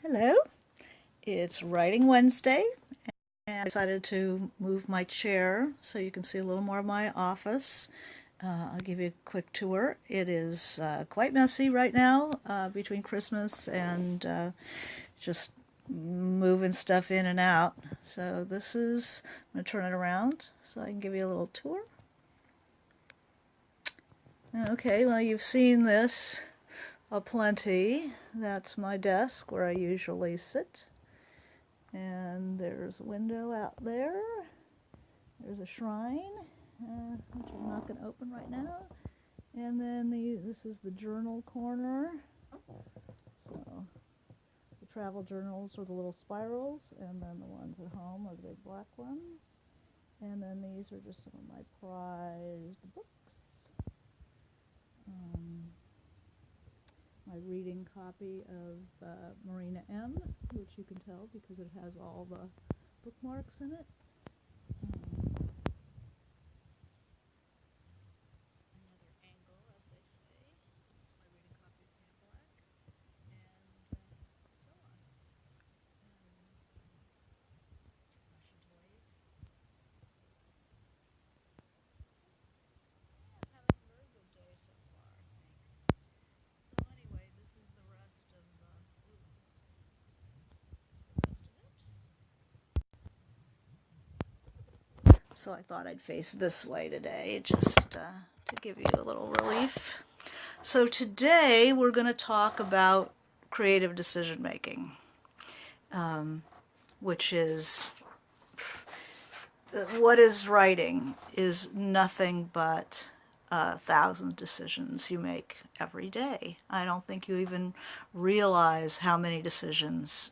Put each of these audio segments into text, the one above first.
Hello, it's Writing Wednesday, and I decided to move my chair so you can see a little more of my office. I'll give you a quick tour. It is quite messy right now between Christmas and just moving stuff in and out. So I'm going to turn it around so I can give you a little tour. Okay, well, you've seen this aplenty. That's my desk where I usually sit. And there's a window out there. There's a shrine, which I'm not going to open right now. And then this is the journal corner. So the travel journals are the little spirals, and then the ones at home are the big black ones. And then these are just some of my prized books. My reading copy of Marina M., which you can tell because it has all the bookmarks in it. Another angle, as they say. My reading copy of Pam Black, and so on. Russian toys. Yeah, I'm having a very good day so far, thanks. So anyway, this is the rest of the. So I thought I'd face this way today, just to give you a little relief. So today we're going to talk about creative decision making, which is what is writing is nothing but 1,000 decisions you make every day. I don't think you even realize how many decisions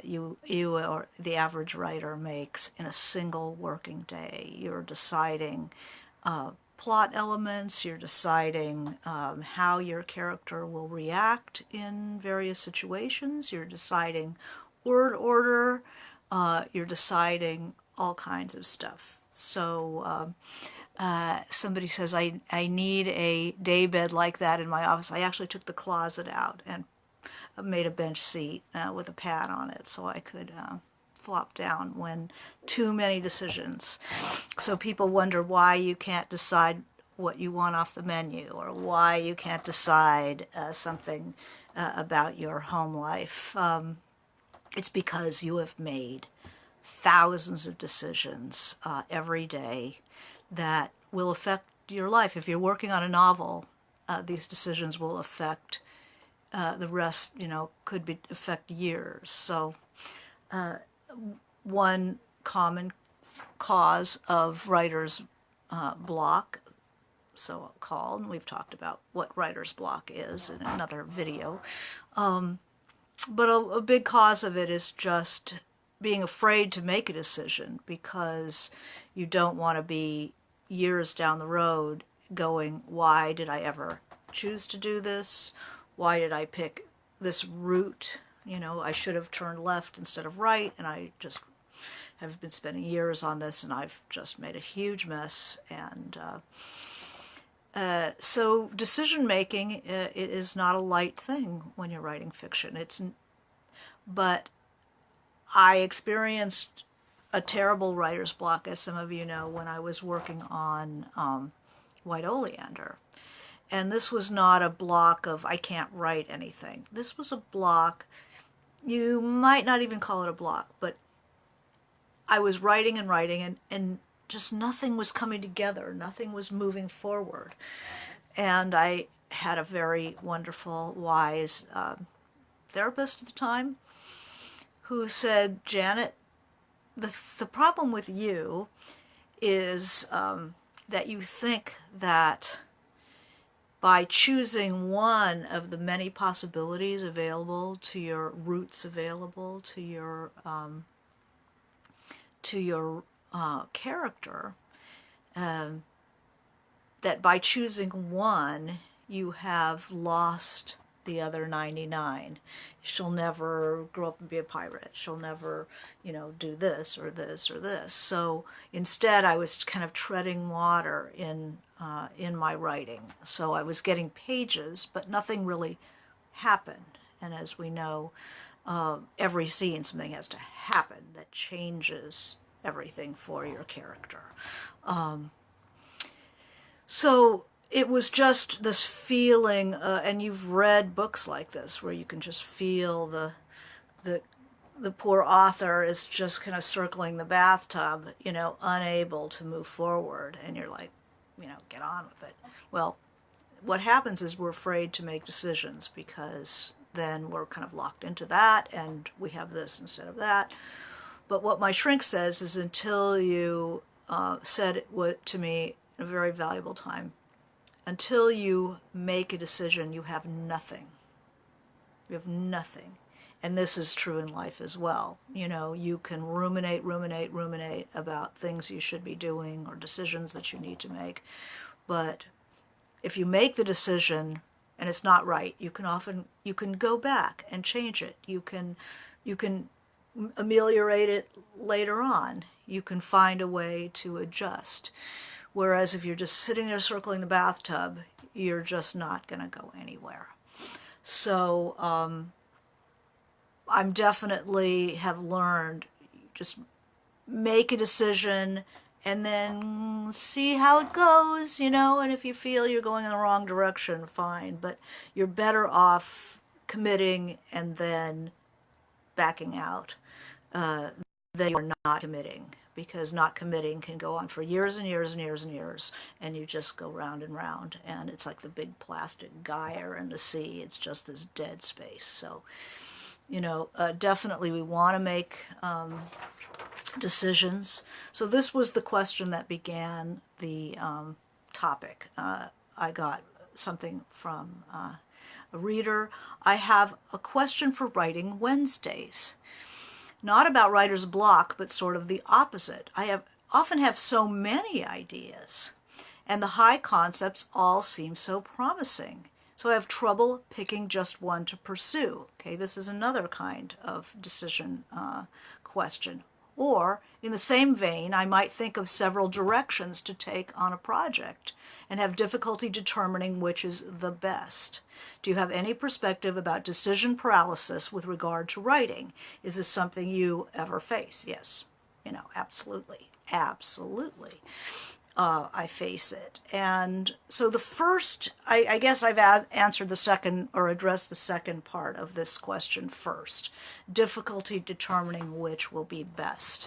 you or the average writer makes in a single working day. You're deciding plot elements, you're deciding how your character will react in various situations, you're deciding word order, you're deciding all kinds of stuff. So somebody says, I need a day bed like that in my office. I actually took the closet out and made a bench seat with a pad on it so I could flop down when too many decisions. So people wonder why you can't decide what you want off the menu, or why you can't decide something about your home life. It's because you have made thousands of decisions every day that will affect your life. If you're working on a novel, these decisions will affect the rest, could affect years. So one common cause of writer's block, so called, and we've talked about what writer's block is in another video, but a big cause of it is just being afraid to make a decision because you don't want to be years down the road going, why did I ever choose to do this? Why did I pick this route? I should have turned left instead of right, and I just have been spending years on this, and I've just made a huge mess. And so decision making it is not a light thing when you're writing fiction. But I experienced a terrible writer's block, as some of you know, when I was working on White Oleander. And this was not a block of I can't write anything. This was a block, you might not even call it a block, but I was writing and writing, and just nothing was coming together. Nothing was moving forward. And I had a very wonderful, wise therapist at the time who said, Janet, the problem with you is that you think that by choosing one of the many possibilities available to your routes, available to your character, that by choosing one you have lost the other 99. She'll never grow up and be a pirate. She'll never, do this or this or this. So instead, I was kind of treading water in my writing. So I was getting pages, but nothing really happened. And as we know, every scene something has to happen that changes everything for your character. So it was just this feeling, and you've read books like this where you can just feel the the poor author is just kind of circling the bathtub, unable to move forward, and you're like, get on with it. Well, what happens is we're afraid to make decisions because then we're kind of locked into that, and we have this instead of that. But what my shrink says is, until you said it to me in a very valuable time, until you make a decision, you have nothing. You have nothing. And this is true in life as well. You can ruminate about things you should be doing or decisions that you need to make. But if you make the decision and it's not right, you can go back and change it. You can ameliorate it later on. You can find a way to adjust. Whereas if you're just sitting there circling the bathtub, you're just not going to go anywhere. So I'm definitely have learned, just make a decision and then see how it goes, and if you feel you're going in the wrong direction, fine. But you're better off committing and then backing out than you're not committing, because not committing can go on for years and years and years and years, and you just go round and round, and it's like the big plastic gyre in the sea. It's just this dead space. So definitely we want to make decisions. So this was the question that began the topic. I got something from a reader. I have a question for Writing Wednesdays. Not about writer's block, but sort of the opposite. I often have so many ideas, and the high concepts all seem so promising. So I have trouble picking just one to pursue. Okay, this is another kind of decision question. Or, in the same vein, I might think of several directions to take on a project and have difficulty determining which is the best. Do you have any perspective about decision paralysis with regard to writing? Is this something you ever face? Yes, absolutely. Absolutely. I face it. And so the first, I guess I've answered the second, or addressed the second part of this question first. Difficulty determining which will be best.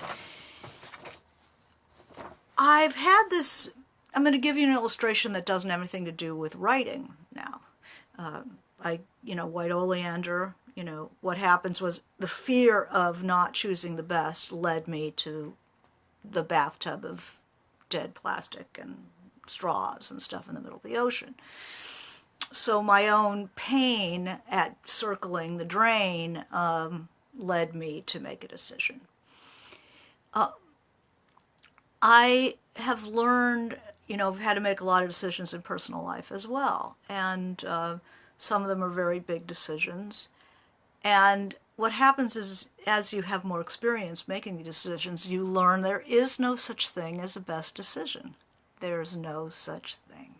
I've had this, I'm going to give you an illustration that doesn't have anything to do with writing now. White oleander, what happens was the fear of not choosing the best led me to the bathtub of dead plastic and straws and stuff in the middle of the ocean. So my own pain at circling the drain led me to make a decision. I have learned, I've had to make a lot of decisions in personal life as well, and some of them are very big decisions. And what happens is, as you have more experience making the decisions, you learn there is no such thing as a best decision. There's no such thing.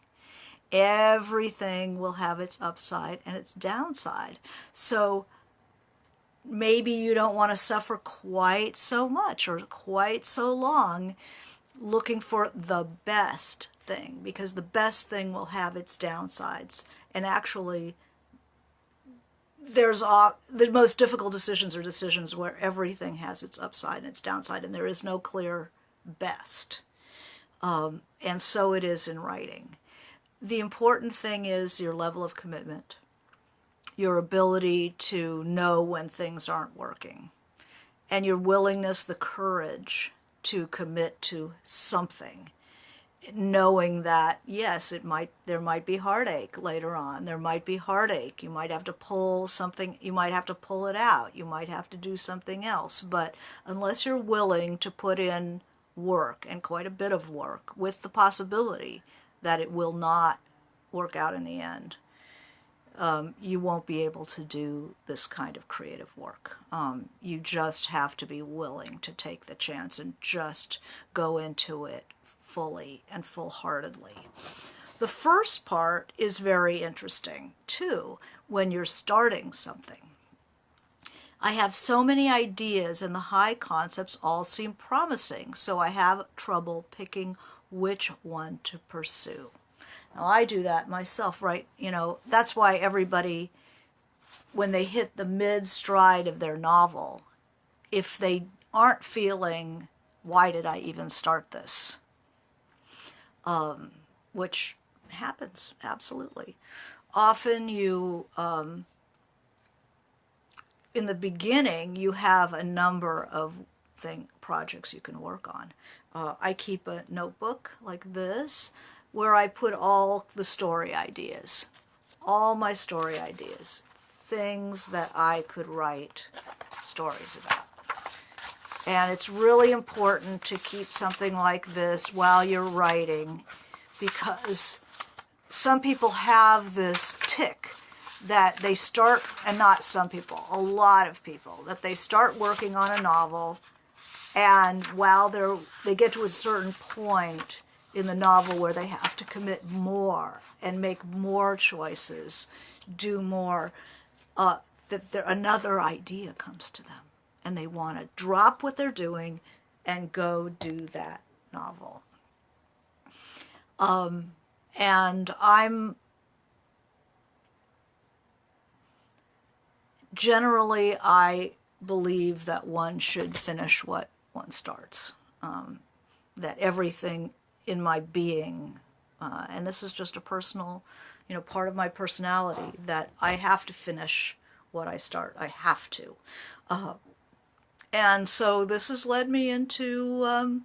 Everything will have its upside and its downside. So maybe you don't want to suffer quite so much or quite so long looking for the best thing, because the best thing will have its downsides. And actually, the most difficult decisions are decisions where everything has its upside and its downside, and there is no clear best. And so it is in writing. The important thing is your level of commitment, your ability to know when things aren't working, and your willingness, the courage to commit to something, knowing that, yes, there might be heartache later on. There might be heartache. You might have to pull something, you might have to pull it out. You might have to do something else. But unless you're willing to put in work, and quite a bit of work, with the possibility that it will not work out in the end, you won't be able to do this kind of creative work. You just have to be willing to take the chance and just go into it fully and full-heartedly. The first part is very interesting too when you're starting something. I have so many ideas and the high concepts all seem promising, so I have trouble picking which one to pursue. Now I do that myself, right? That's why everybody, when they hit the mid stride of their novel, if they aren't feeling, why did I even start this? Which happens, absolutely. Often in the beginning, you have a number of projects you can work on. I keep a notebook like this where I put all the story ideas, all my story ideas, things that I could write stories about. And it's really important to keep something like this while you're writing, because some people have this tick that they start, and not some people, a lot of people, that they start working on a novel, and while they get to a certain point in the novel where they have to commit more and make more choices, do more, another idea comes to them, and they want to drop what they're doing and go do that novel. And I believe that one should finish what one starts. That everything in my being, and this is just a personal, part of my personality, that I have to finish what I start. I have to. And so this has led me into,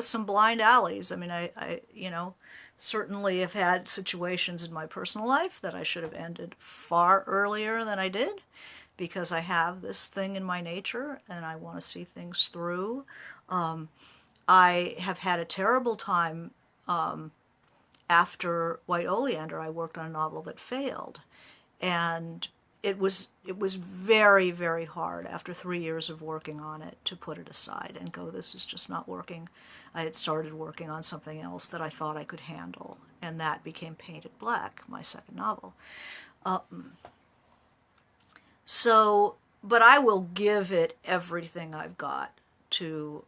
some blind alleys. I mean, I certainly have had situations in my personal life that I should have ended far earlier than I did, because I have this thing in my nature and I want to see things through. I have had a terrible time after White Oleander. I worked on a novel that failed, and it was very, very hard after 3 years of working on it to put it aside and go, this is just not working. I had started working on something else that I thought I could handle, and that became Painted Black, my second novel. But I will give it everything I've got to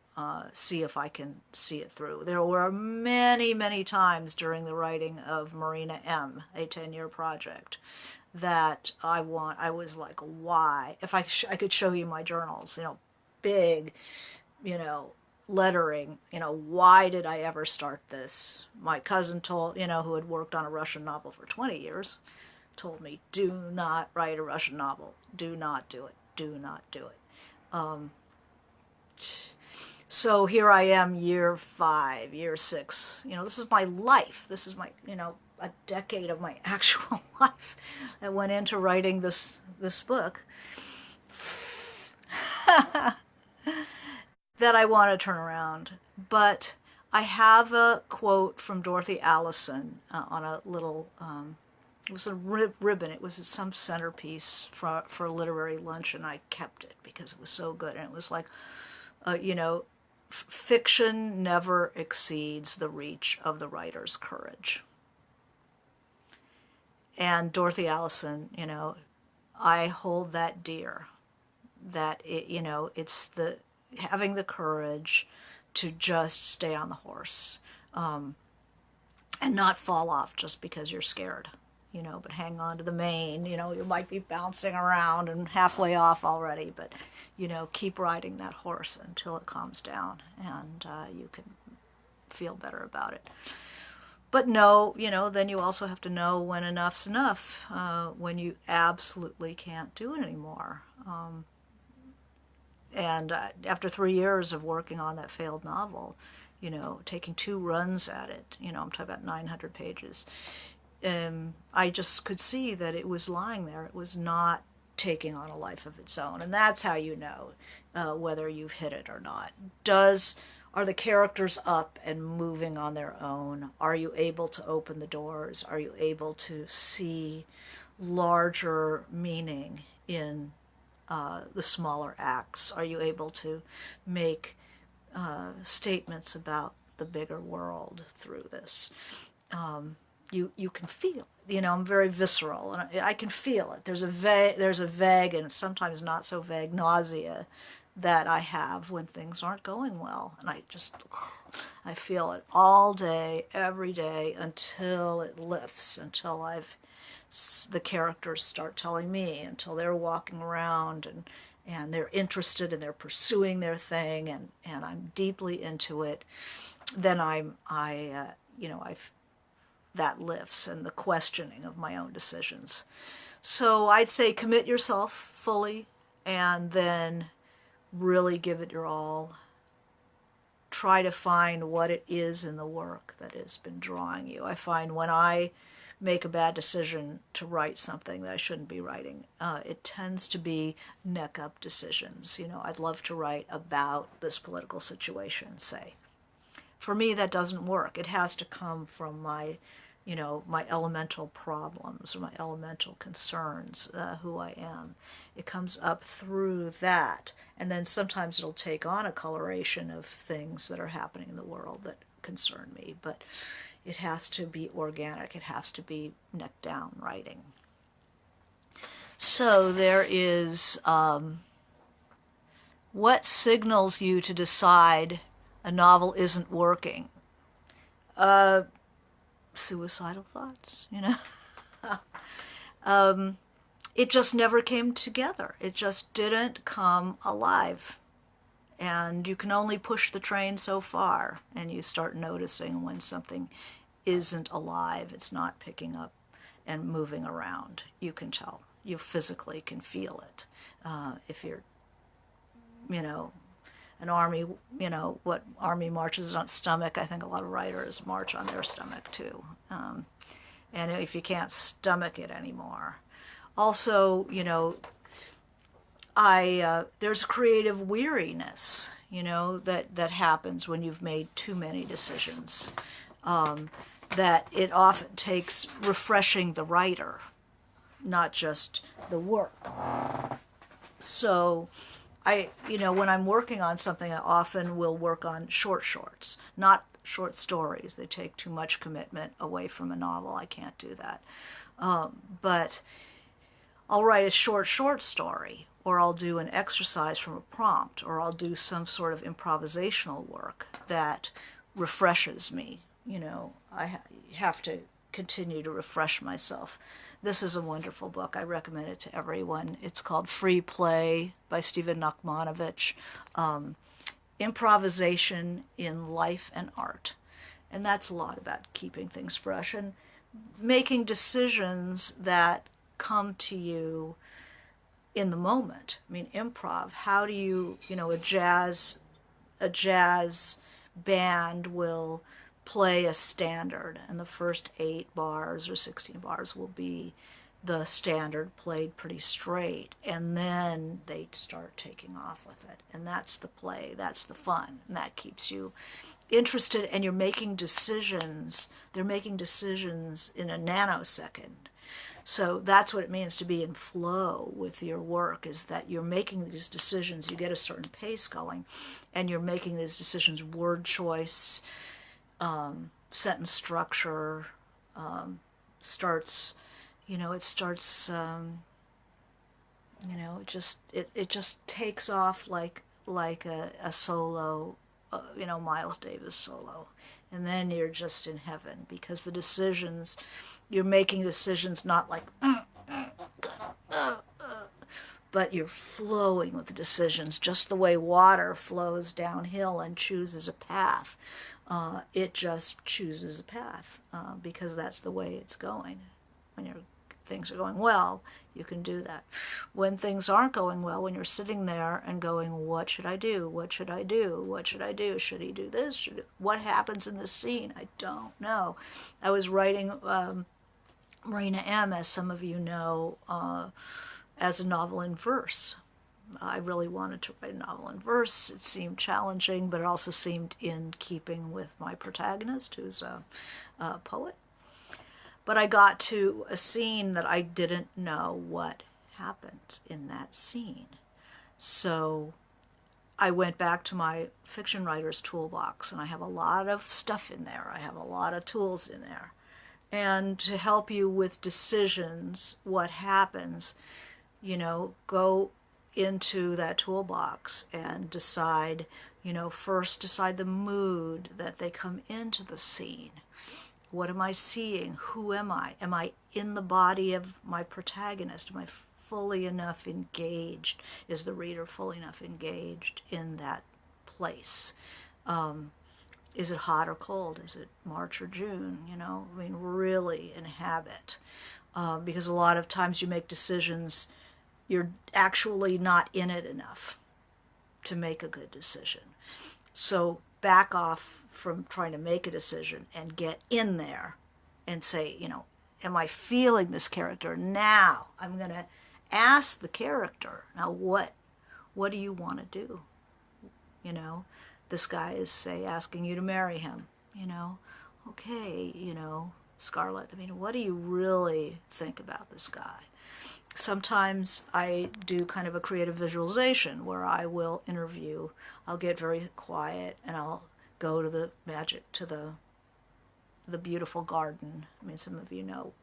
see if I can see it through. There were many, many times during the writing of Marina M., a 10-year project, that I was like, why? If I could show you my journals, big, lettering, why did I ever start this? My cousin who had worked on a Russian novel for 20 years, told me, do not write a Russian novel. Do not do it. Do not do it. So here I am, year 5, year 6. This is my life. This is my, a decade of my actual life. I went into writing this book that I want to turn around. But I have a quote from Dorothy Allison on a little, it was a ribbon. It was some centerpiece for a literary lunch, and I kept it because it was so good. And it was like, fiction never exceeds the reach of the writer's courage. And Dorothy Allison, I hold that dear. That it's the having the courage to just stay on the horse, and not fall off just because you're scared, but hang on to the mane. You might be bouncing around and halfway off already, but keep riding that horse until it calms down, and you can feel better about it. But then you also have to know when enough's enough, when you absolutely can't do it anymore. And after 3 years of working on that failed novel, taking 2 runs at it, I'm talking about 900 pages, I just could see that it was lying there. It was not taking on a life of its own. And that's how you know whether you've hit it or not. Are the characters up and moving on their own? Are you able to open the doors? Are you able to see larger meaning in the smaller acts? Are you able to make statements about the bigger world through this? you can feel it. You know, I'm very visceral, and I can feel it. There's a vague and sometimes not so vague nausea that I have when things aren't going well, and I feel it all day, every day until it lifts, until the characters start telling me, until they're walking around and they're interested and they're pursuing their thing, and I'm deeply into it. Then I've that lifts, and the questioning of my own decisions. So I'd say commit yourself fully, and then really give it your all. Try to find what it is in the work that has been drawing you. I find when I make a bad decision to write something that I shouldn't be writing, it tends to be neck up decisions. You know, I'd love to write about this political situation, say. For me, that doesn't work. It has to come from my elemental problems or my elemental concerns, who I am. It comes up through that, and then sometimes it'll take on a coloration of things that are happening in the world that concern me, but it has to be organic. It has to be neck down writing. So there is what signals you to decide a novel isn't working. Suicidal thoughts, you know. It just never came together. It just didn't come alive. And you can only push the train so far, and you start noticing when something isn't alive, it's not picking up and moving around. You can tell. You physically can feel it. If you're, an army, what army marches on its stomach, I think a lot of writers march on their stomach too. And if you can't stomach it anymore. Also, there's creative weariness, that happens when you've made too many decisions. That it often takes refreshing the writer, not just the work. So when I'm working on something, I often will work on shorts, not short stories. They take too much commitment away from a novel. I can't do that. But I'll write a short story, or I'll do an exercise from a prompt, or I'll do some sort of improvisational work that refreshes me. I have to continue to refresh myself. This is a wonderful book. I recommend it to everyone. It's called Free Play by Stephen Nachmanovich. Improvisation in life and art. And that's a lot about keeping things fresh and making decisions that come to you in the moment. I mean, improv, how do you, a jazz band will play a standard, and the first 8 bars or 16 bars will be the standard played pretty straight, and then they start taking off with it. And that's the play, that's the fun, and that keeps you interested, and you're making decisions. They're making decisions in a nanosecond. So that's what it means to be in flow with your work, is that you're making these decisions. You get a certain pace going, and you're making these decisions, word choice, sentence structure, starts, it starts, it just takes off like a solo, Miles Davis solo. And then you're just in heaven, because you're making decisions not like, but you're flowing with the decisions, just the way water flows downhill and chooses a path. It just chooses a path, because that's the way it's going. When things are going well, you can do that. When things aren't going well, when you're sitting there and going, what should I do? What should I do? What should I do? Should he do this? What happens in this scene? I don't know. I was writing Marina M., as some of you know, as a novel in verse. I really wanted to write a novel in verse. It seemed challenging, but it also seemed in keeping with my protagonist, who's a poet. But I got to a scene that I didn't know what happened in that scene. So I went back to my fiction writer's toolbox, and I have a lot of stuff in there. I have a lot of tools in there. And to help you with decisions, what happens, go into that toolbox and decide, first decide the mood that they come into the scene. What am I seeing? Who am I? Am I in the body of my protagonist? Am I fully enough engaged? Is the reader fully enough engaged in that place? Is it hot or cold? Is it March or June? Really inhabit. Because a lot of times you make decisions, you're actually not in it enough to make a good decision. So back off from trying to make a decision and get in there and say, am I feeling this character? Now I'm going to ask the character, now what do you want to do? This guy is, say, asking you to marry him. Okay, Scarlett, what do you really think about this guy? Sometimes I do kind of a creative visualization where I will interview. I'll get very quiet and I'll go to the beautiful garden. Some of you know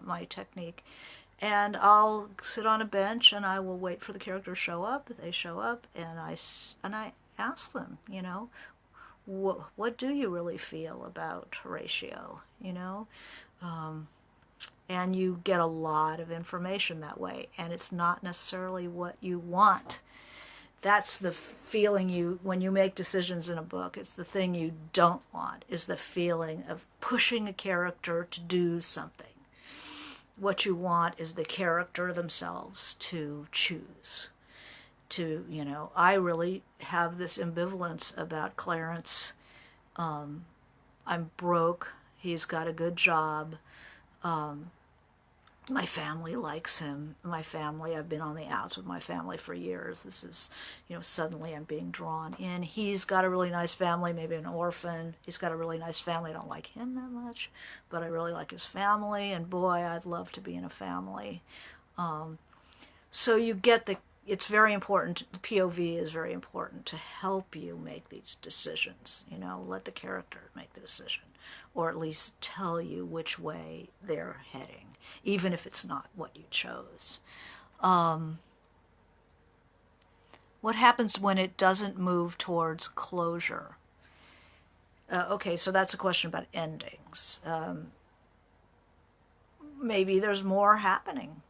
my technique. And I'll sit on a bench and I will wait for the characters to show up. They show up and I ask them, what do you really feel about Horatio? And you get a lot of information that way, and it's not necessarily what you want. That's the feeling when you make decisions in a book, it's the thing you don't want, is the feeling of pushing a character to do something. What you want is the character themselves to choose. I really have this ambivalence about Clarence. I'm broke. He's got a good job. My family likes him. I've been on the outs with my family for years. This is, suddenly I'm being drawn in. He's got a really nice family, maybe an orphan. He's got a really nice family. I don't like him that much, but I really like his family. And boy, I'd love to be in a family. So you get it's very important. The POV is very important to help you make these decisions. Let the character make the decision, or at least tell you which way they're heading, even if it's not what you chose. What happens when it doesn't move towards closure? Okay, so that's a question about endings. Maybe there's more happening.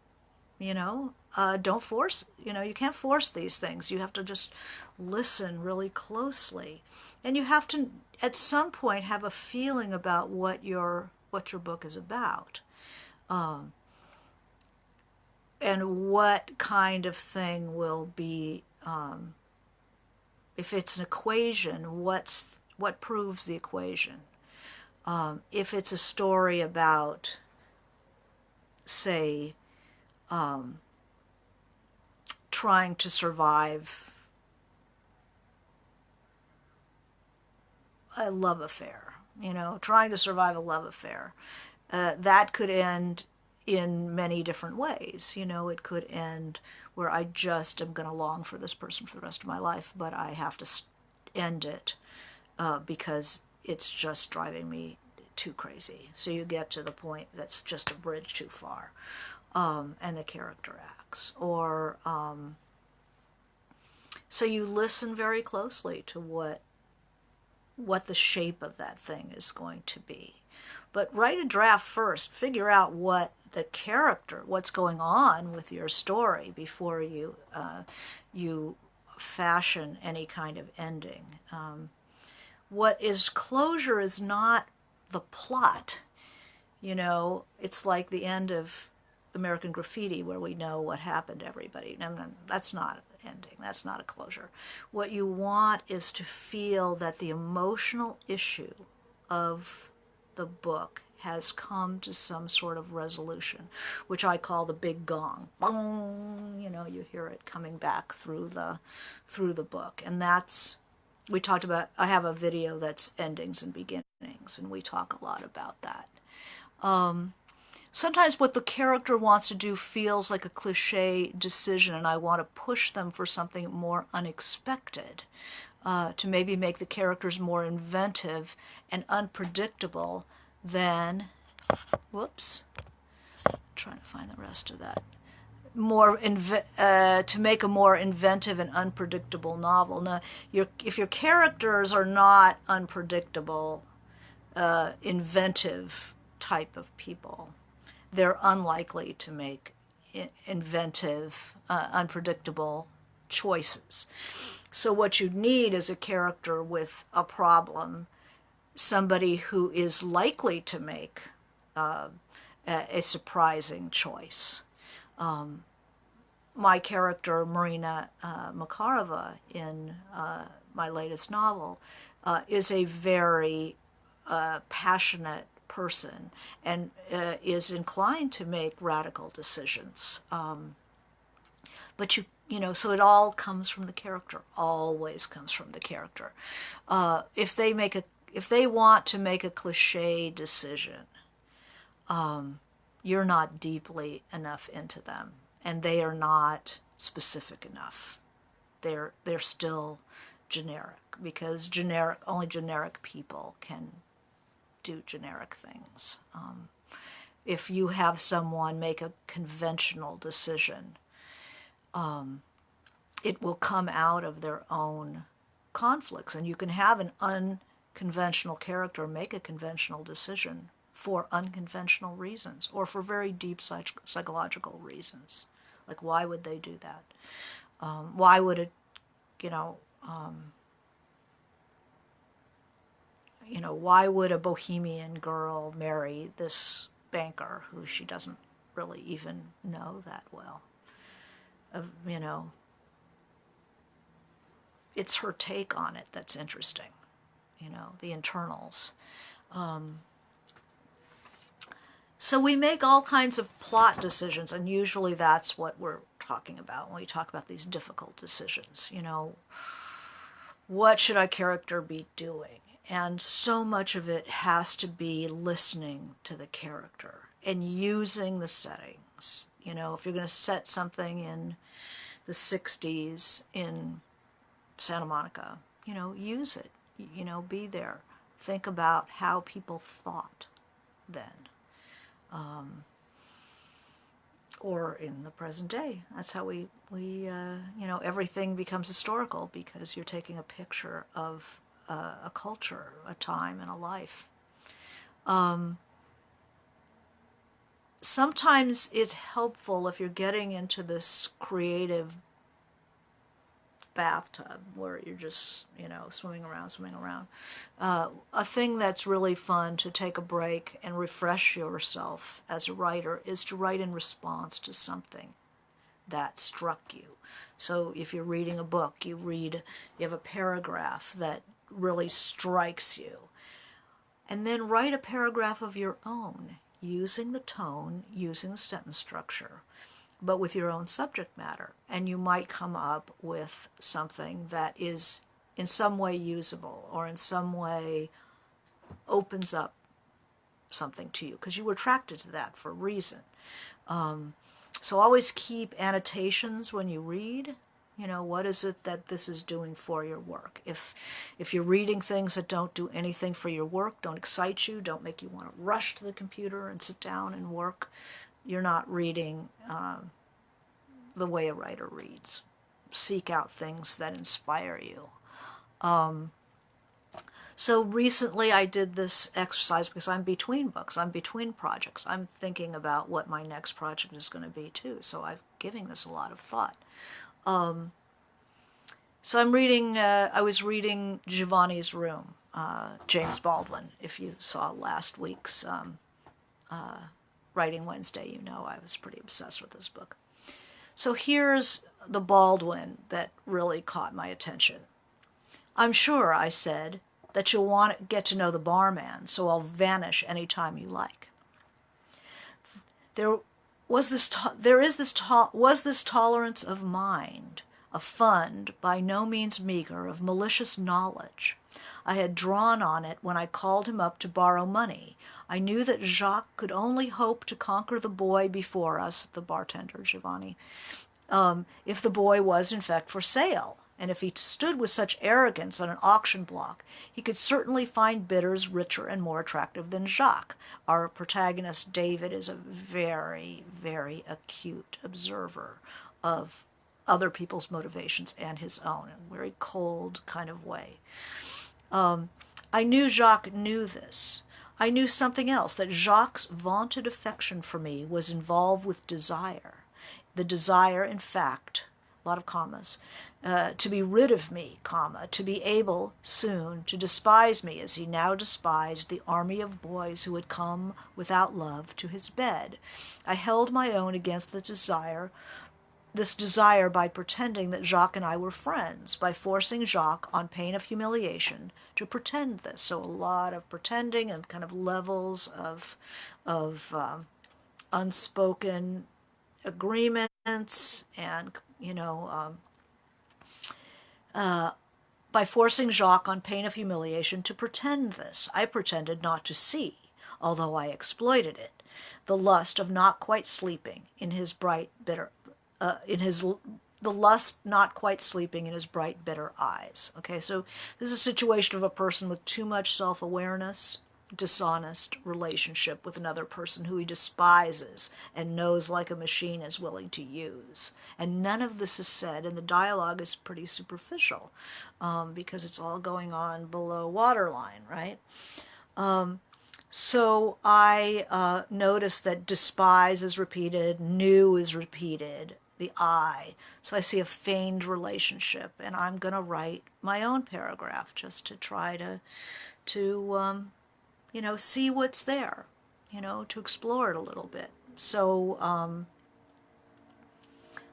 Don't force, you can't force these things. You have to just listen really closely. And you have to, at some point, have a feeling about what your book is about. And what kind of thing will be, if it's an equation, what proves the equation? If it's a story about, say, trying to survive a love affair, trying to survive a love affair, that could end in many different ways. It could end where I just am going to long for this person for the rest of my life, but I have to end it because it's just driving me too crazy. So you get to the point that's just a bridge too far, and the character acts. Or so you listen very closely to what the shape of that thing is going to be. But write a draft first. Figure out what the character, what's going on with your story before you fashion any kind of ending. What is closure is not the plot. It's like the end of American Graffiti, where we know what happened to everybody. No, that's not an ending. That's not a closure. What you want is to feel that the emotional issue of the book has come to some sort of resolution, which I call the big gong. Bong, you hear it coming back through the book. And that's, we talked about, I have a video that's endings and beginnings, and we talk a lot about that. Sometimes what the character wants to do feels like a cliche decision, and I want to push them for something more unexpected, to maybe make the characters more inventive and unpredictable than whoops, trying to find the rest of that. To make a more inventive and unpredictable novel. Now, if your characters are not unpredictable, inventive type of people, they're unlikely to make inventive, unpredictable choices. So what you need is a character with a problem, somebody who is likely to make a surprising choice. My character, Marina Makarova, in my latest novel, is a very passionate person and is inclined to make radical decisions. But so it all comes from the character. Always comes from the character. If they want to make a cliche decision, you're not deeply enough into them, and they are not specific enough. They're still generic, because only generic people can do generic things. If you have someone make a conventional decision, it will come out of their own conflicts, and you can have an unconventional character make a conventional decision for unconventional reasons, or for very deep psychological reasons. Like, why would they do that? Why would it, why would a bohemian girl marry this banker who she doesn't really even know that well? It's her take on it that's interesting, the internals. So we make all kinds of plot decisions, and usually that's what we're talking about when we talk about these difficult decisions. What should our character be doing? And so much of it has to be listening to the character and using the settings. If you're going to set something in the 60s in Santa Monica, use it. Be there. Think about how people thought then. Or in the present day. That's how we everything becomes historical, because you're taking a picture of a culture, a time, and a life. Sometimes it's helpful if you're getting into this creative bathtub where you're just, swimming around. A thing that's really fun to take a break and refresh yourself as a writer is to write in response to something that struck you. So if you're reading a book, you have a paragraph that really strikes you, and then write a paragraph of your own, using the tone, using the sentence structure, but with your own subject matter. And you might come up with something that is in some way usable, or in some way opens up something to you, because you were attracted to that for a reason. So always keep annotations when you read. What is it that this is doing for your work? If you're reading things that don't do anything for your work, don't excite you, don't make you want to rush to the computer and sit down and work, you're not reading the way a writer reads. Seek out things that inspire you. So recently I did this exercise because I'm between books, I'm between projects. I'm thinking about what my next project is going to be too, so I'm giving this a lot of thought. So I was reading Giovanni's Room, James Baldwin. If you saw last week's Writing Wednesday, I was pretty obsessed with this book. So here's the Baldwin that really caught my attention. "I'm sure," I said, "that you'll want to get to know the barman, so I'll vanish any time you like." Was this tolerance of mind, a fund by no means meager of malicious knowledge. I had drawn on it when I called him up to borrow money. I knew that Jacques could only hope to conquer the boy before us, the bartender, Giovanni, if the boy was in fact for sale, and if he stood with such arrogance on an auction block, he could certainly find bidders richer and more attractive than Jacques. Our protagonist, David, is a very, very acute observer of other people's motivations and his own in a very cold kind of way. I knew Jacques knew this. I knew something else, that Jacques' vaunted affection for me was involved with desire. The desire, in fact, a lot of commas, to be rid of me, comma, to be able soon to despise me as he now despised the army of boys who had come without love to his bed. I held my own against this desire by pretending that Jacques and I were friends, by forcing Jacques, on pain of humiliation, to pretend this. So a lot of pretending and kind of levels of unspoken agreements, and by forcing Jacques, on pain of humiliation, to pretend this. I pretended not to see, although I exploited it, the lust of not quite sleeping in his bright, bitter the lust not quite sleeping in his bright, bitter eyes. Okay, so this is a situation of a person with too much self-awareness, dishonest relationship with another person who he despises and knows like a machine is willing to use. And none of this is said, and the dialogue is pretty superficial because it's all going on below waterline, right? So I notice that despise is repeated, knew is repeated, the I. So I see a feigned relationship, and I'm going to write my own paragraph just to try to see what's there, to explore it a little bit. So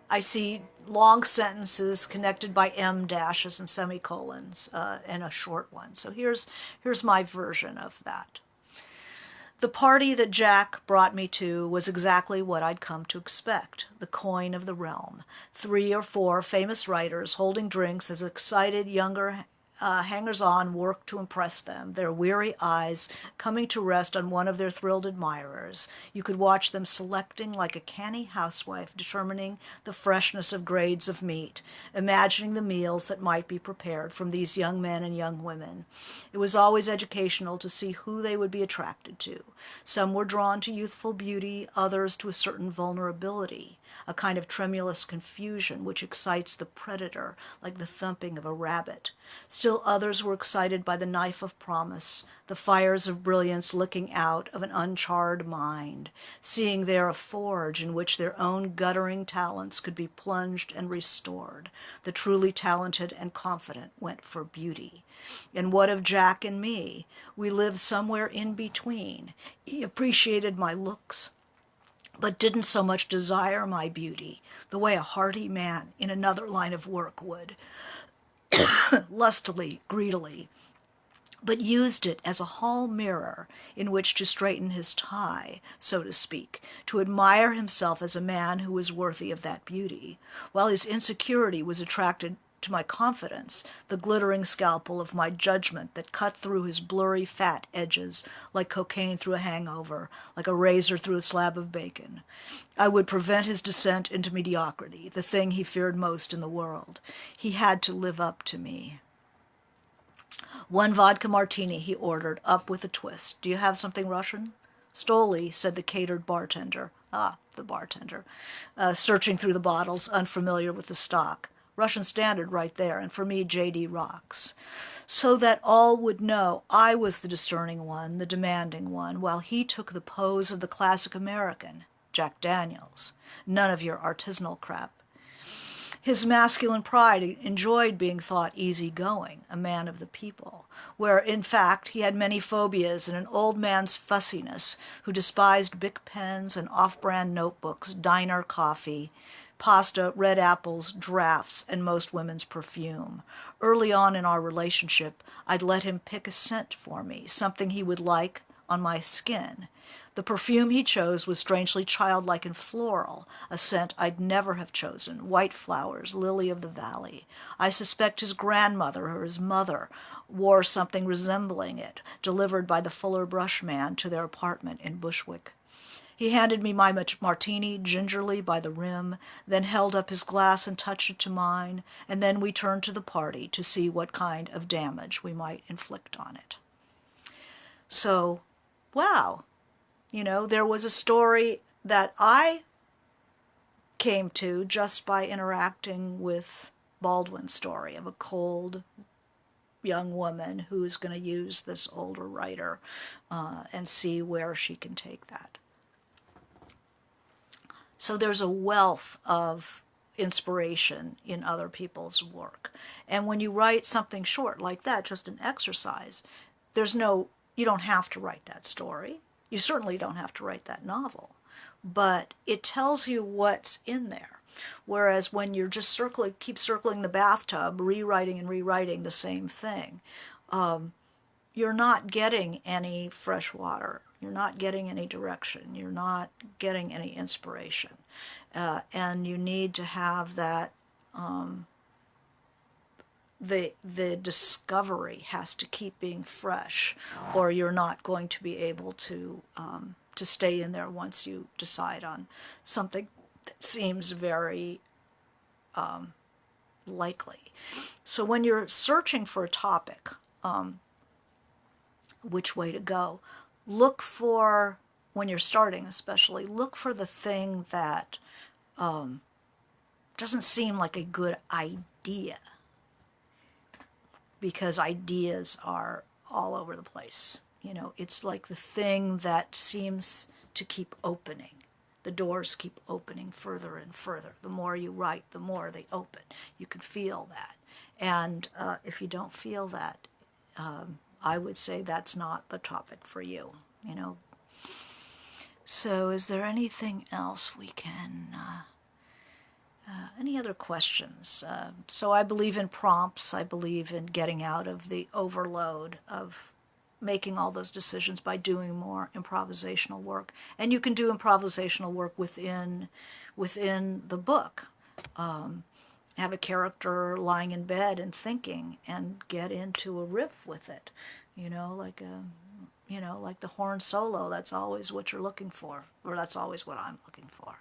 I see long sentences connected by M dashes and semicolons, and a short one. So here's my version of that. The party that Jack brought me to was exactly what I'd come to expect, the coin of the realm. 3 or 4 famous writers holding drinks as excited younger hangers-on worked to impress them, their weary eyes coming to rest on one of their thrilled admirers. You could watch them selecting like a canny housewife, determining the freshness of grades of meat, imagining the meals that might be prepared from these young men and young women. It was always educational to see who they would be attracted to. Some were drawn to youthful beauty, others to a certain vulnerability, a kind of tremulous confusion which excites the predator like the thumping of a rabbit. Still others were excited by the knife of promise, the fires of brilliance licking out of an uncharred mind, seeing there a forge in which their own guttering talents could be plunged and restored. The truly talented and confident went for beauty. And what of Jack and me? We lived somewhere in between. He appreciated my looks, but didn't so much desire my beauty, the way a hearty man in another line of work would, lustily, greedily, but used it as a hall mirror in which to straighten his tie, so to speak, to admire himself as a man who was worthy of that beauty, while his insecurity was attracted to my confidence, the glittering scalpel of my judgment that cut through his blurry fat edges like cocaine through a hangover, like a razor through a slab of bacon. I would prevent his descent into mediocrity, the thing he feared most in the world. He had to live up to me. 1 vodka martini, he ordered, up with a twist. Do you have something Russian? Stoli, said the catered bartender. The bartender, searching through the bottles, unfamiliar with the stock. Russian Standard right there, and for me, J.D. Rocks. So that all would know I was the discerning one, the demanding one, while he took the pose of the classic American, Jack Daniels. None of your artisanal crap. His masculine pride enjoyed being thought easy-going, a man of the people, where, in fact, he had many phobias and an old man's fussiness, who despised Bic pens and off-brand notebooks, diner coffee, pasta, red apples, drafts, and most women's perfume. Early on in our relationship, I'd let him pick a scent for me, something he would like on my skin. The perfume he chose was strangely childlike and floral, a scent I'd never have chosen, white flowers, lily of the valley. I suspect his grandmother or his mother wore something resembling it, delivered by the Fuller Brush man to their apartment in Bushwick. He handed me my martini gingerly by the rim, then held up his glass and touched it to mine, and then we turned to the party to see what kind of damage we might inflict on it. So, wow, there was a story that I came to just by interacting with Baldwin's story of a cold young woman who's going to use this older writer and see where she can take that. So there's a wealth of inspiration in other people's work. And when you write something short like that, just an exercise, you don't have to write that story. You certainly don't have to write that novel. But it tells you what's in there. Whereas when you're just keep circling the bathtub, rewriting and rewriting the same thing, you're not getting any fresh water. You're not getting any direction. You're not getting any inspiration. And you need to have that, the discovery has to keep being fresh, or you're not going to be able to stay in there once you decide on something that seems very likely. So when you're searching for a topic, which way to go, look for, when you're starting especially, look for the thing that doesn't seem like a good idea, because ideas are all over the place. It's like the thing that seems to keep opening. The doors keep opening further and further. The more you write, the more they open. You can feel that. And if you don't feel that, I would say that's not the topic for you. So is there anything else we can... any other questions? So I believe in prompts. I believe in getting out of the overload of making all those decisions by doing more improvisational work. And you can do improvisational work within the book. Have a character lying in bed and thinking, and get into a riff with it. Like the horn solo. That's always what you're looking for, or that's always what I'm looking for.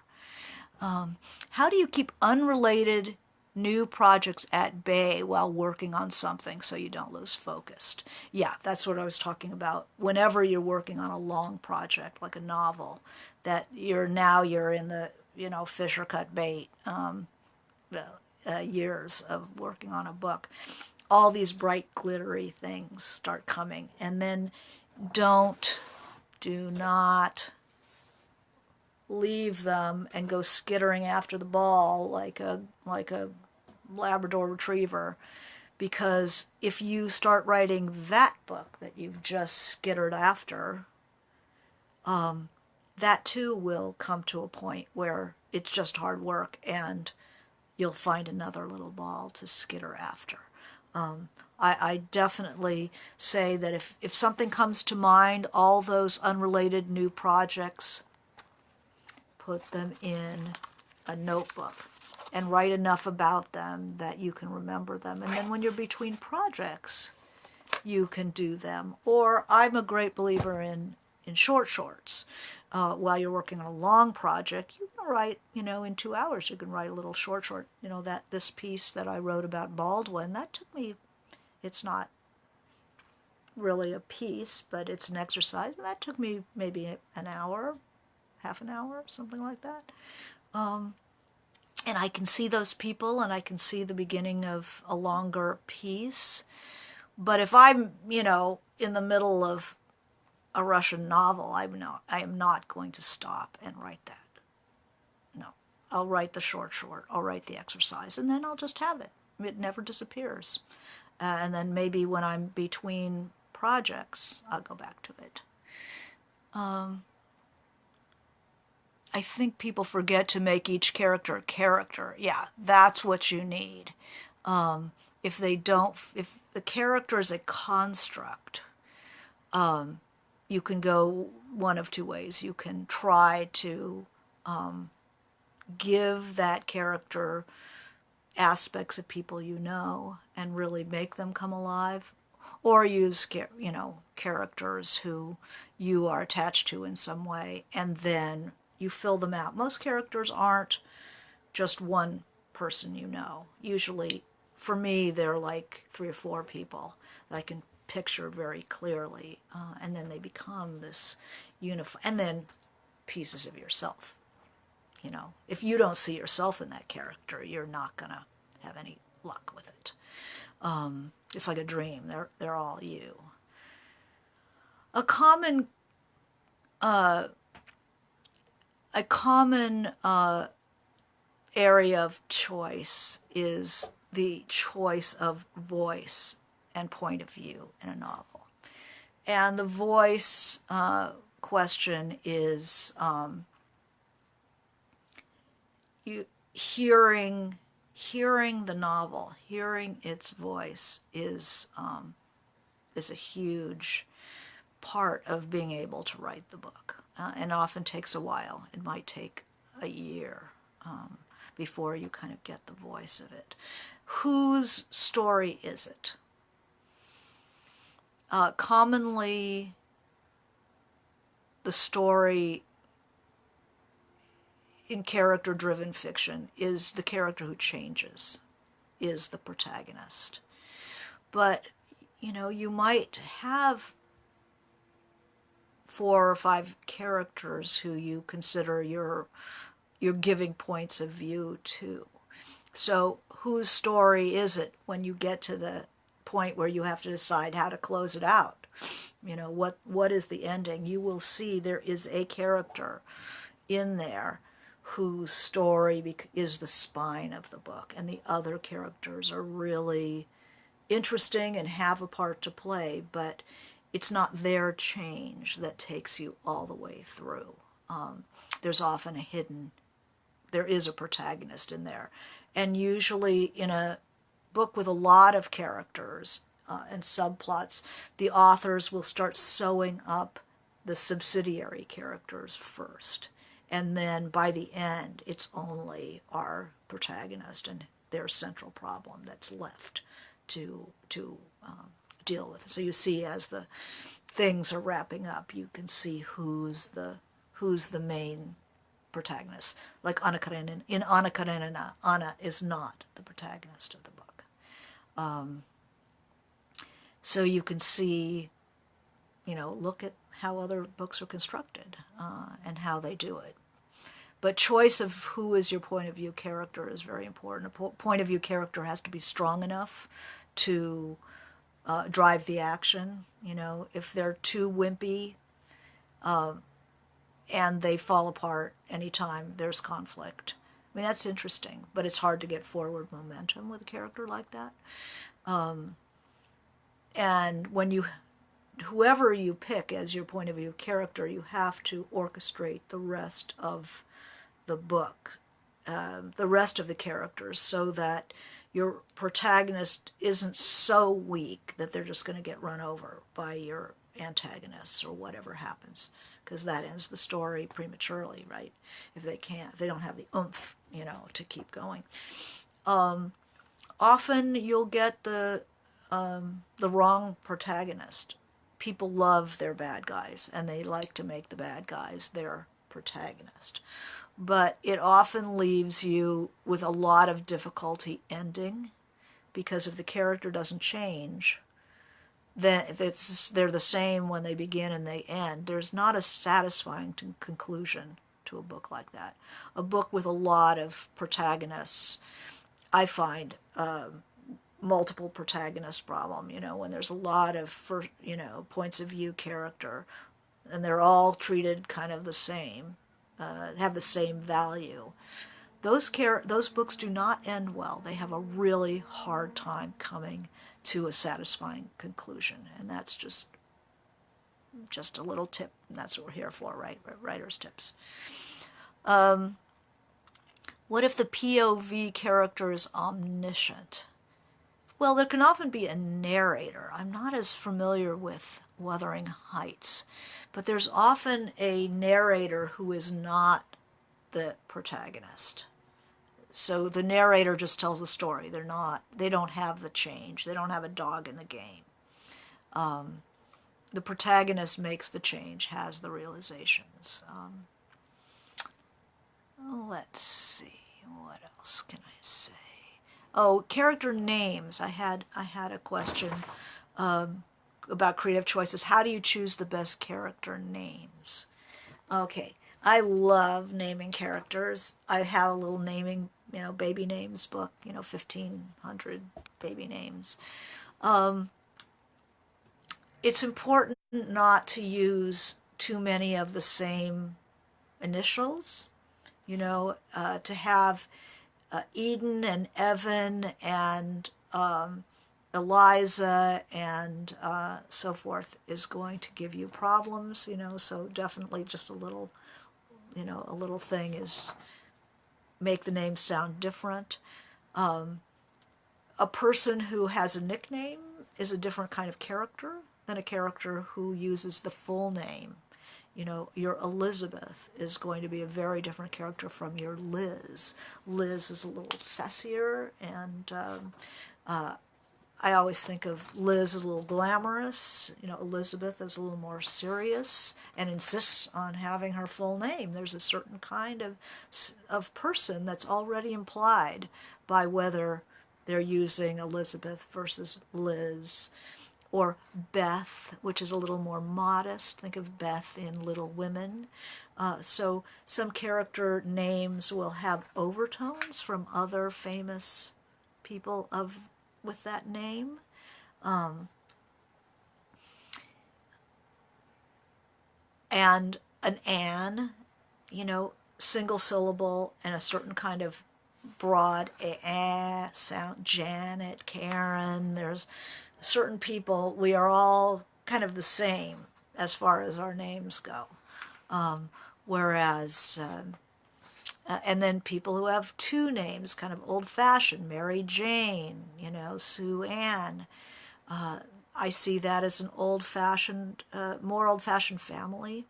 How do you keep unrelated new projects at bay while working on something so you don't lose focus? Yeah, that's what I was talking about. Whenever you're working on a long project, like a novel, that you're in the, fish or cut bait years of working on a book. All these bright, glittery things start coming. And then do not leave them and go skittering after the ball like a Labrador retriever, because if you start writing that book that you've just skittered after, that too will come to a point where it's just hard work and you'll find another little ball to skitter after. I definitely say that if something comes to mind, all those unrelated new projects, put them in a notebook and write enough about them that you can remember them. And then when you're between projects, you can do them. Or I'm a great believer in shorts. While you're working on a long project, you can write, in 2 hours, you can write a little short. That this piece that I wrote about Baldwin, that took me, it's not really a piece, but it's an exercise. And that took me maybe an hour, half an hour, something like that. And I can see those people, and I can see the beginning of a longer piece. But if I'm, in the middle of a Russian novel, I am not going to stop and write that. No, I'll write the short, I'll write the exercise, and then I'll just have it. It never disappears. And then maybe when I'm between projects, I'll go back to it. I think people forget to make each character a character. Yeah, that's what you need. If the character is a construct, you can go one of two ways. You can try to give that character aspects of people and really make them come alive. or use, characters who you are attached to in some way, and then you fill them out. Most characters aren't just one person you know. Usually, for me, they're like 3 or 4 people that I can picture very clearly, and then they become this unified, and then pieces of yourself. If you don't see yourself in that character, you're not gonna have any luck with it. It's like a dream. They're all you. A common area of choice is the choice of voice and point of view in a novel. And the voice question is you hearing the novel, hearing its voice is a huge part of being able to write the book, and often takes a while. It might take a year before you kind of get the voice of it. Whose story is it? Commonly, the story in character-driven fiction is the character who changes, is the protagonist. But, you might have 4 or 5 characters who you consider you're giving points of view to. So whose story is it when you get to the point where you have to decide how to close it out? What is the ending? You will see there is a character in there whose story is the spine of the book, and the other characters are really interesting and have a part to play, but it's not their change that takes you all the way through. There's often there is a protagonist in there. And usually in a book with a lot of characters and subplots, the authors will start sewing up the subsidiary characters first. And then by the end, it's only our protagonist and their central problem that's left to deal with. So you see, as the things are wrapping up, you can see who's the main protagonist. Like Anna Karenina. In Anna Karenina, Anna is not the protagonist of the book. So you can see, look at how other books are constructed and how they do it. But choice of who is your point of view character is very important. A point of view character has to be strong enough to drive the action. If they're too wimpy and they fall apart anytime there's conflict, I mean, that's interesting, but it's hard to get forward momentum with a character like that. And when whoever you pick as your point of view character, you have to orchestrate the rest of the book, the rest of the characters, so that your protagonist isn't so weak that they're just going to get run over by your antagonists or whatever happens, because that ends the story prematurely, right? If they don't have the oomph, to keep going. Often you'll get the wrong protagonist. People love their bad guys, and they like to make the bad guys their protagonist. But it often leaves you with a lot of difficulty ending, because if the character doesn't change, then they're the same when they begin and they end. There's not a satisfying conclusion to a book like that. A book with a lot of protagonists, I find, multiple protagonist problem, when there's a lot of points of view character, and they're all treated kind of the same, have the same value. Those books do not end well. They have a really hard time coming to a satisfying conclusion, and that's just a little tip. And that's what we're here for, right? Writer's tips. What if the POV character is omniscient? Well, there can often be a narrator. I'm not as familiar with Wuthering Heights, but there's often a narrator who is not the protagonist. So the narrator just tells the story. They don't have the change. They don't have a dog in the game. The protagonist makes the change, has the realizations. Let's see, what else can I say? Oh, character names. I had a question about creative choices. How do you choose the best character names? Okay, I love naming characters. I have a little naming, baby names book, 1,500 baby names. It's important not to use too many of the same initials, to have Eden and Evan and Eliza and so forth is going to give you problems, so definitely just a little thing is make the name sound different. A person who has a nickname is a different kind of character than a character who uses the full name. Your Elizabeth is going to be a very different character from your Liz. Liz is a little sassier, and I always think of Liz as a little glamorous. Elizabeth is a little more serious and insists on having her full name. There's a certain kind of person that's already implied by whether they're using Elizabeth versus Liz. Or Beth, which is a little more modest. Think of Beth in Little Women. So some character names will have overtones from other famous people with that name. And an Anne, single syllable and a certain kind of broad sound. Janet, Karen, there's certain people, we are all kind of the same as far as our names go. Whereas, and then people who have two names, kind of old-fashioned, Mary Jane, Sue Ann. I see that as an old-fashioned, more old-fashioned family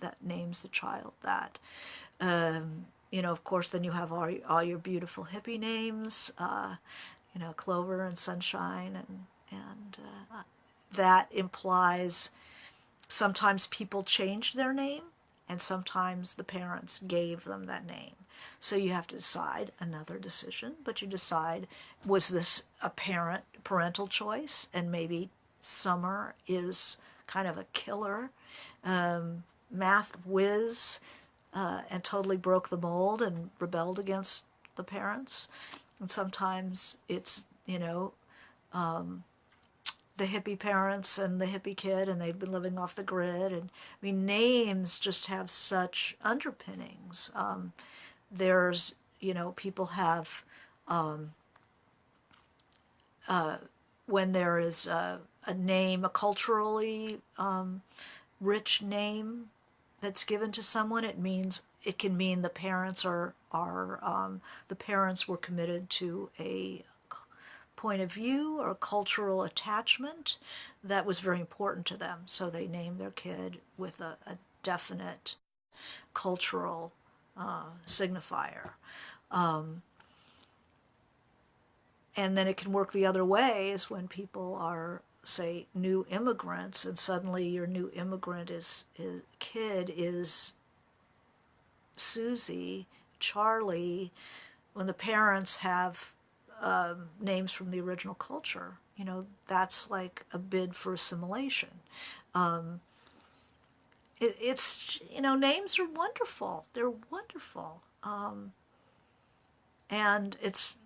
that names the child that. Of course, then you have all your beautiful hippie names, Clover and Sunshine, and that implies sometimes people changed their name, and sometimes the parents gave them that name. So you have to decide another decision, but you decide, was this a parental choice? And maybe Summer is kind of a killer math whiz and totally broke the mold and rebelled against the parents. And sometimes it's, the hippie parents and the hippie kid, and they've been living off the grid. And names just have such underpinnings. There's, people have, when there is a name, a culturally rich name that's given to someone, it can mean the parents the parents were committed to a point of view or cultural attachment that was very important to them. So they named their kid with a definite cultural signifier. And then it can work the other way, is when people are, say, new immigrants, and suddenly your new immigrant kid is Susie, Charlie, when the parents have names from the original culture. That's like a bid for assimilation. It's names are wonderful. They're wonderful. And it's,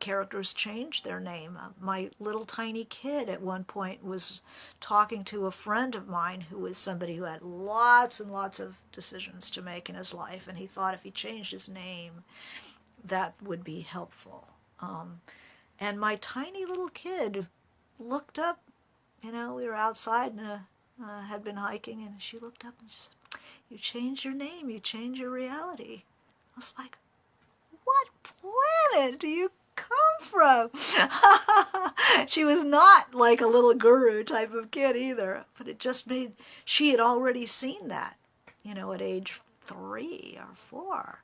characters change their name. My little tiny kid at one point was talking to a friend of mine who was somebody who had lots and lots of decisions to make in his life, and he thought if he changed his name, that would be helpful. And my tiny little kid looked up, we were outside and had been hiking, and she looked up and she said, "You changed your name, you changed your reality." I was like, what planet do you come from? She was not like a little guru type of kid either, but it just she had already seen that, at age 3 or 4.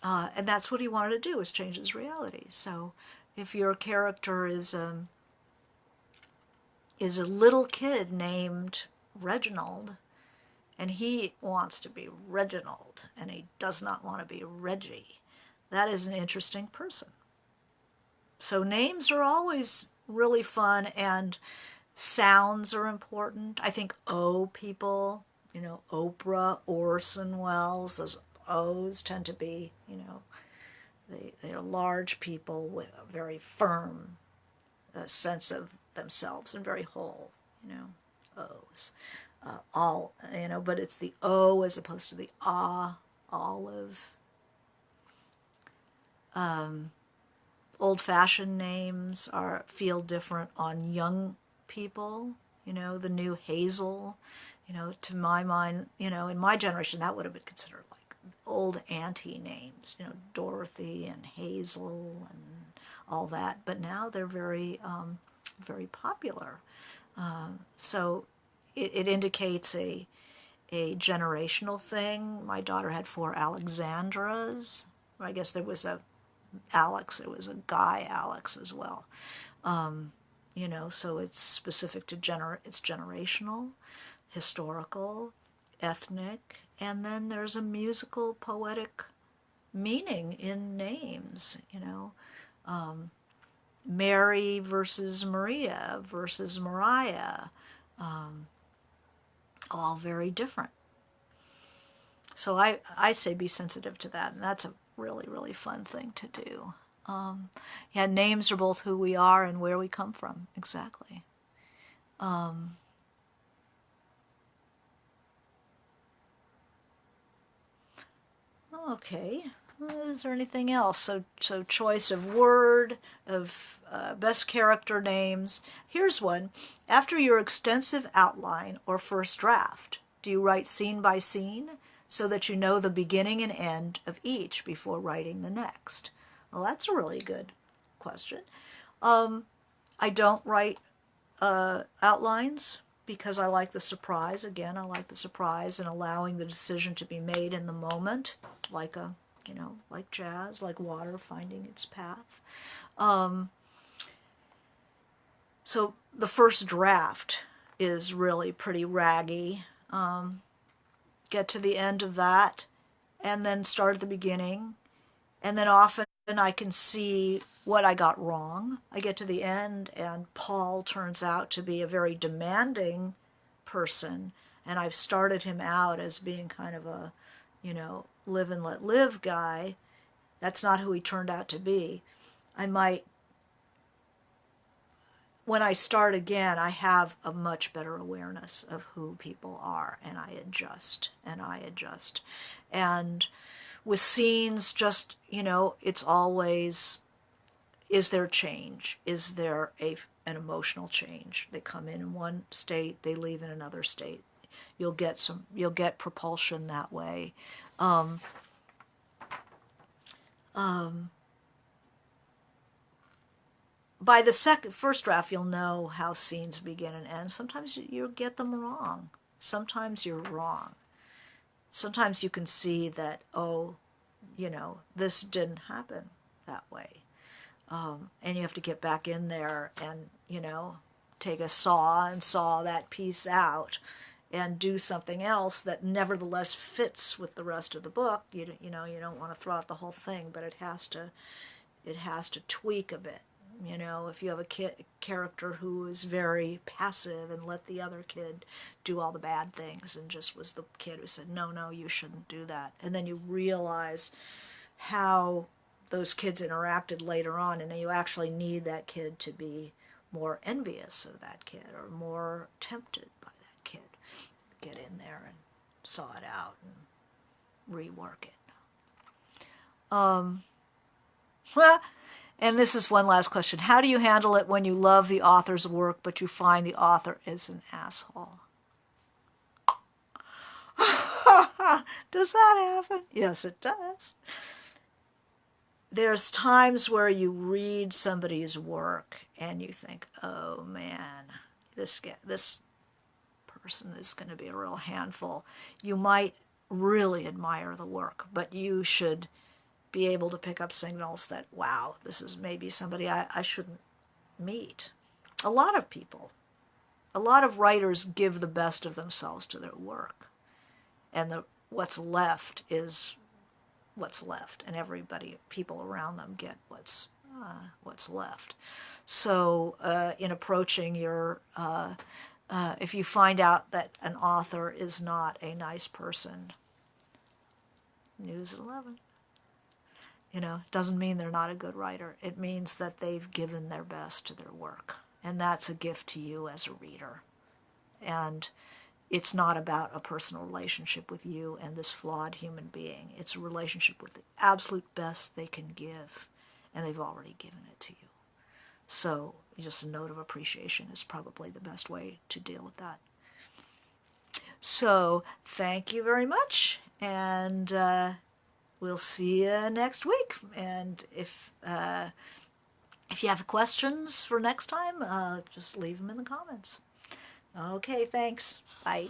And that's what he wanted to do, was change his reality. So if your character is is a little kid named Reginald, and he wants to be Reginald, and he does not want to be Reggie. That is an interesting person. So names are always really fun, and sounds are important. I think O people, Oprah, Orson Welles, those O's tend to be, they're large people with a very firm sense of themselves and very whole, O's. But it's the O as opposed to the ah, olive. Old-fashioned names feel different on young people. The new Hazel. To my mind, in my generation, that would have been considered like old auntie names. Dorothy and Hazel and all that. But now they're very, very popular. So it indicates a generational thing. My daughter had 4 Alexandras. I guess there was a Alex. It was a guy Alex as well. So it's specific to it's generational, historical, ethnic, and then there's a musical, poetic meaning in names. Mary versus Maria versus Mariah, all very different. So I say be sensitive to that, and that's a really, really fun thing to do. Names are both who we are and where we come from, exactly. Okay, is there anything else? So choice of word, of best character names. Here's one. After your extensive outline or first draft, do you write scene by scene so that you know the beginning and end of each before writing the next? Well, that's a really good question. I don't write outlines because I like the surprise. Again, I like the surprise and allowing the decision to be made in the moment, like like jazz, like water finding its path. So the first draft is really pretty raggy. Get to the end of that, and then start at the beginning, and then often I can see what I got wrong. I get to the end, and Paul turns out to be a very demanding person, and I've started him out as being kind of a, live and let live guy. That's not who he turned out to be. I might, when I start again, I have a much better awareness of who people are, and I adjust, and I adjust. And with scenes, just, it's always, is there change? Is there an emotional change? They come in one state, they leave in another state. You'll get propulsion that way. By the first draft, you'll know how scenes begin and end. Sometimes you get them wrong. Sometimes you're wrong. Sometimes you can see that, this didn't happen that way. And you have to get back in there and, take a saw and saw that piece out and do something else that nevertheless fits with the rest of the book. You don't want to throw out the whole thing, but it has to tweak a bit. If you have a character who is very passive and let the other kid do all the bad things and just was the kid who said, no, you shouldn't do that. And then you realize how those kids interacted later on, and you actually need that kid to be more envious of that kid or more tempted by that kid. Get in there and saw it out and rework it. And this is one last question. How do you handle it when you love the author's work, but you find the author is an asshole? Does that happen? Yes, it does. There's times where you read somebody's work and you think, oh man, this person is going to be a real handful. You might really admire the work, but you should be able to pick up signals that, wow, this is maybe somebody I shouldn't meet. A lot of people a lot of writers give the best of themselves to their work, and what's left is what's left, and people around them get what's left. So in approaching if you find out that an author is not a nice person, news at 11. It doesn't mean they're not a good writer. It means that they've given their best to their work, and that's a gift to you as a reader. And it's not about a personal relationship with you and this flawed human being. It's a relationship with the absolute best they can give, and they've already given it to you. So just a note of appreciation is probably the best way to deal with that. So thank you very much, and we'll see you next week. And if you have questions for next time, just leave them in the comments. Okay, thanks. Bye.